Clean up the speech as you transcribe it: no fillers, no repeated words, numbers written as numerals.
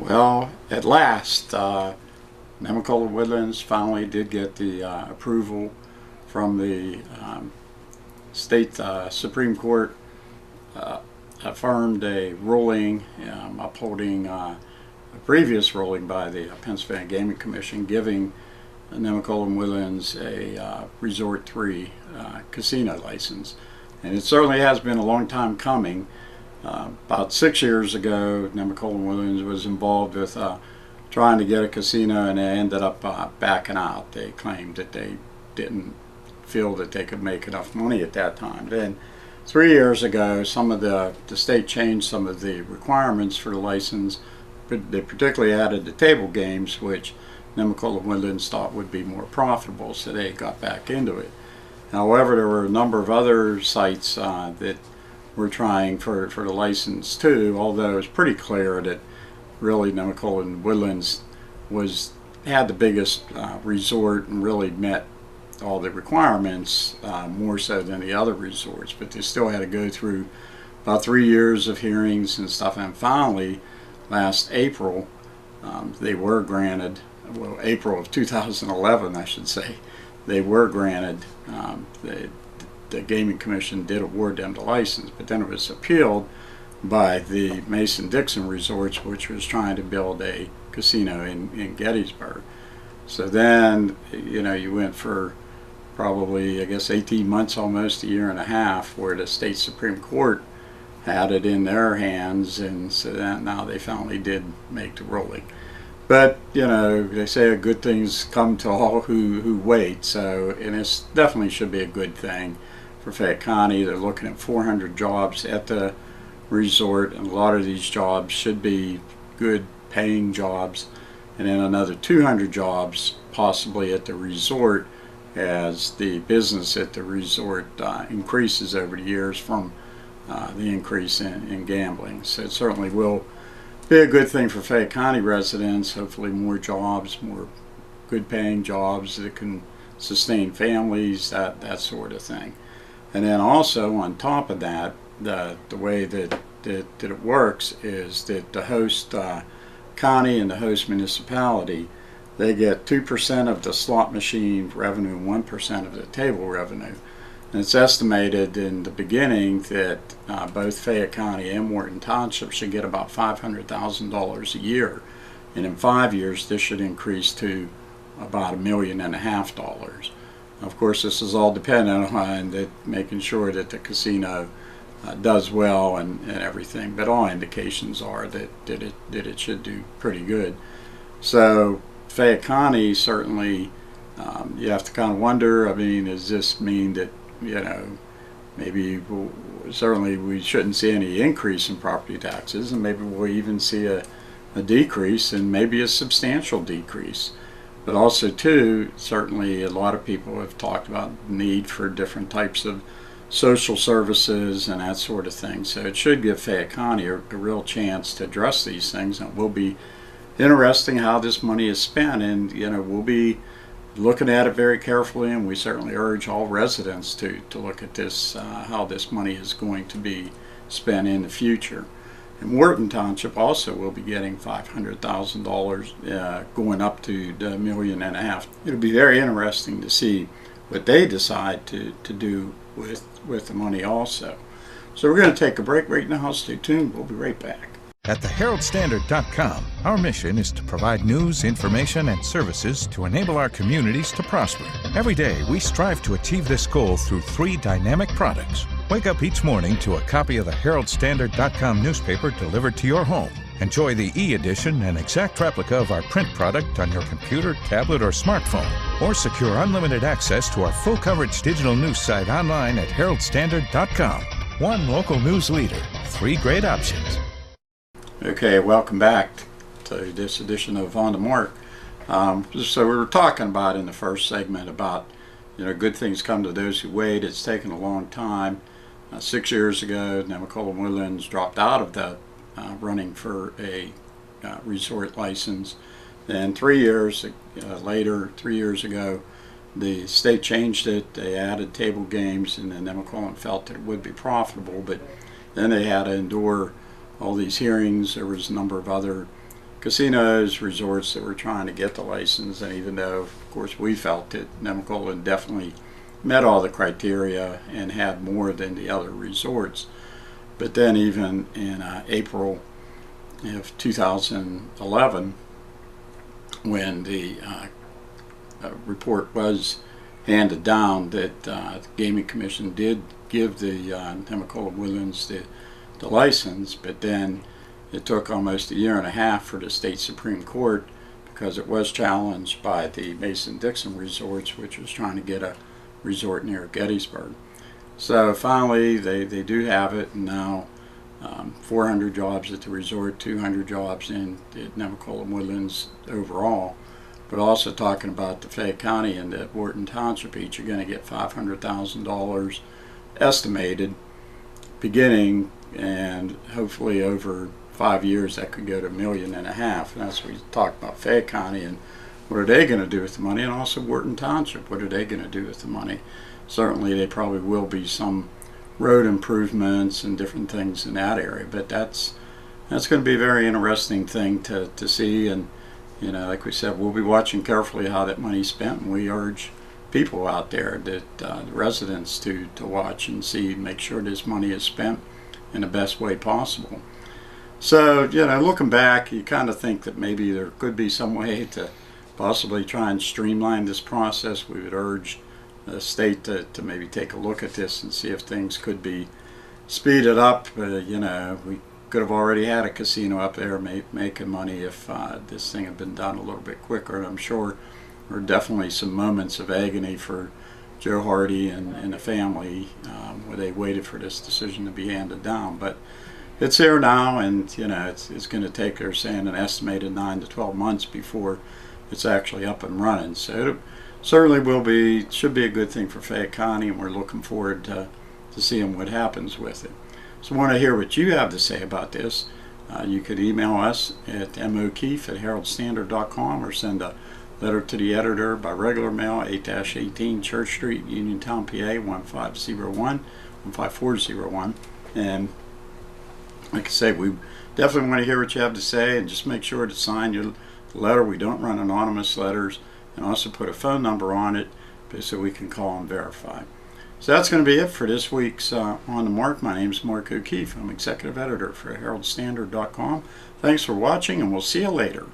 Well, at last, Nemacolin Woodlands finally did get the approval from the state Supreme Court. Affirmed a ruling upholding a previous ruling by the Pennsylvania Gaming Commission, giving Nemacolin Woodlands a Resort 3 casino license. And it certainly has been a long time coming. About 6 years ago, Nemacolin Woodlands was involved with trying to get a casino, and they ended up backing out. They claimed that they didn't feel that they could make enough money at that time. Then 3 years ago, some of the state changed some of the requirements for the license. They particularly added the table games, which Nemacolin Woodlands thought would be more profitable, so they got back into it. However, there were a number of other sites that were trying for the license too, although it was pretty clear that really Nemacolin Woodlands had the biggest resort and really met all the requirements, more so than the other resorts, but they still had to go through about 3 years of hearings and stuff. And finally, last April, they were granted, well, April of 2011 I should say, they were granted, the Gaming Commission did award them the license, but then it was appealed by the Mason-Dixon Resorts, which was trying to build a casino in Gettysburg. So then, you went for probably, I guess, 18 months, almost a year and a half, where the state Supreme Court had it in their hands, and so that now they finally did make the ruling. But, they say good things come to all who wait, so, and it definitely should be a good thing for Fayette County. They're looking at 400 jobs at the resort, and a lot of these jobs should be good paying jobs, and then another 200 jobs possibly at the resort as the business at the resort increases over the years from the increase in gambling. So it certainly will be a good thing for Fayette County residents. Hopefully more jobs, more good paying jobs that can sustain families, that sort of thing. And then also on top of that, the way that it works is that the host county and the host municipality, they get 2% of the slot machine revenue and 1% of the table revenue. And it's estimated in the beginning that both Fayette County and Morton Township should get about $500,000 a year. And in 5 years, this should increase to about $1.5 million. Of course, this is all dependent on making sure that the casino does well and everything, but all indications are that it should do pretty good. So Fayette County, certainly, you have to kind of wonder, does this mean that, maybe certainly we shouldn't see any increase in property taxes, and maybe we'll even see a decrease, and maybe a substantial decrease. But also too, certainly a lot of people have talked about the need for different types of social services and that sort of thing. So it should give Fayette County a real chance to address these things, and it will be interesting how this money is spent, and we'll be looking at it very carefully, and we certainly urge all residents to look at this, how this money is going to be spent in the future. And Morton Township also will be getting $500,000, going up to $1.5 million. It'll be very interesting to see what they decide to do with the money also. So we're going to take a break right now. Stay tuned. We'll be right back. At the Herald-Standard.com, our mission is to provide news, information, and services to enable our communities to prosper. Every day, we strive to achieve this goal through 3 dynamic products. Wake up each morning to a copy of the Herald-Standard.com newspaper delivered to your home. Enjoy the e-edition and exact replica of our print product on your computer, tablet, or smartphone. Or secure unlimited access to our full-coverage digital news site online at Herald-Standard.com. One local news leader, 3 great options. Okay, welcome back to this edition of On the Mark. So we were talking about in the first segment about, good things come to those who wait. It's taken a long time. 6 years ago, Nemacolin Woodlands dropped out of the running for a resort license. Then 3 years later, 3 years ago, the state changed it. They added table games, and then Nemacolin felt that it would be profitable, but then they had to endure all these hearings. There was a number of other casinos, resorts that were trying to get the license. And even though, of course, we felt that Nemacolin definitely met all the criteria and had more than the other resorts, but then even in April of 2011, when the report was handed down that the Gaming Commission did give the Nemacolin Woodlands the license, but then it took almost a year and a half for the state Supreme Court, because it was challenged by the Mason-Dixon resorts, which was trying to get a resort near Gettysburg. So finally they do have it, and now 400 jobs at the resort, 200 jobs in the Nemacolin Woodlands overall. But also talking about the Fayette County and the Wharton Township, each are going to get $500,000 estimated beginning, and hopefully over 5 years that could go to $1.5 million. And that's what we talked about Fayette County and what are they going to do with the money, and also Wharton Township, what are they going to do with the money. Certainly there probably will be some road improvements and different things in that area, but that's going to be a very interesting thing to see. And you know, like we said, we'll be watching carefully how that money's spent, and we urge people out there, that the residents, to watch and see, make sure this money is spent in the best way possible. So, you know, looking back, you kind of think that maybe there could be some way to possibly try and streamline this process. We would urge the state to maybe take a look at this and see if things could be speeded up. You know, we could have already had a casino up there making money if this thing had been done a little bit quicker. And I'm sure there were definitely some moments of agony for Joe Hardy and the family where they waited for this decision to be handed down. But it's here now, and you know, it's going to take, they're saying, an estimated 9 to 12 months before it's actually up and running. So it certainly should be a good thing for Fayette County, and we're looking forward to seeing what happens with it. So I want to hear what you have to say about this. You could email us at mokeefe@heraldstandard.com, or send a letter to the editor by regular mail, 8-18 Church Street, Uniontown, PA 15401. And like I say, we definitely want to hear what you have to say, and just make sure to sign your letter. We don't run anonymous letters, and also put a phone number on it so we can call and verify. So that's going to be it for this week's On the Mark. My name is Mark O'Keefe. I'm executive editor for Herald-Standard.com. Thanks for watching, and we'll see you later.